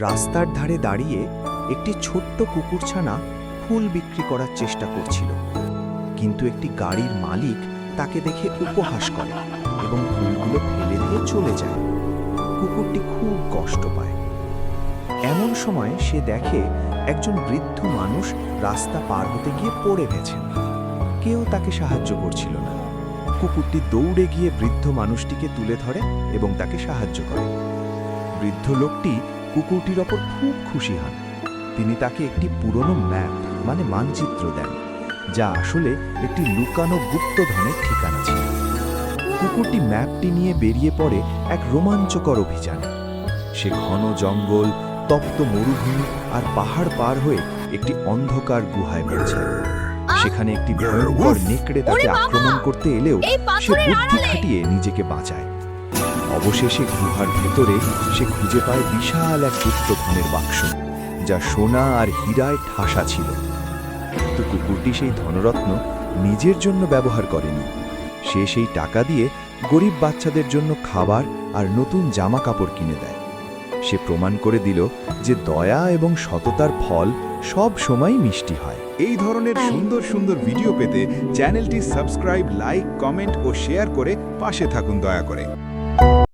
রাস্তার ধারে দাঁড়িয়ে একটি ছোট্ট কুকুরছানা ফুল বিক্রি করার চেষ্টা করছিল, কিন্তু একটি গাড়ির মালিক তাকে দেখে উপহাস করে এবং ফুলগুলো ফেলে দিয়ে চলে যায়। কুকুরটি খুব কষ্ট পায়। এমন সময় সে দেখে একজন বৃদ্ধ মানুষ রাস্তা পার হতে গিয়ে পড়ে গেছেন। কেউ তাকে সাহায্য করছিল না। কুকুরটি দৌড়ে গিয়ে বৃদ্ধ মানুষটিকে তুলে ধরে এবং তাকে সাহায্য করে। বৃদ্ধ লোকটি কুকুরটির ওপর খুব খুশি হন। তিনি তাকে একটি পুরনো ম্যাপ মানে মানচিত্র দেন, যা আসলে একটি লুকানো গুপ্তধনের ঠিকানা ছিল। কুকুরটি ম্যাপটি নিয়ে বেরিয়ে পড়ে এক রোমাঞ্চকর অভিযানে। সে ঘন জঙ্গল, তপ্ত মরুভূমি আর পাহাড় পার হয়ে একটি অন্ধকার গুহায় পৌঁছায়। সেখানে একটি ভয়ঙ্কর নেকড়ে তাকে আক্রমণ করতে এলেও সে বুদ্ধি খাটিয়ে নিজেকে বাঁচায়। অবশেষে গুহার ভেতরে সে খুঁজে পায় বিশাল এক গুপ্তধনের বাক্স, যা সোনা আর হীরায় ঠাসা ছিল। কিন্তু কুকুরটি সেই ধনরত্ন নিজের জন্য ব্যবহার করেনি। সে সেই টাকা দিয়ে গরিব বাচ্চাদের জন্য খাবার আর নতুন জামা কাপড় কিনে দেয়। সে প্রমাণ করে দিল যে দয়া এবং সততার ফল সব সময় মিষ্টি হয়। এই ধরনের সুন্দর সুন্দর ভিডিও পেতে চ্যানেলটি সাবস্ক্রাইব, লাইক, কমেন্ট ও শেয়ার করে পাশে থাকুন দয়া করে।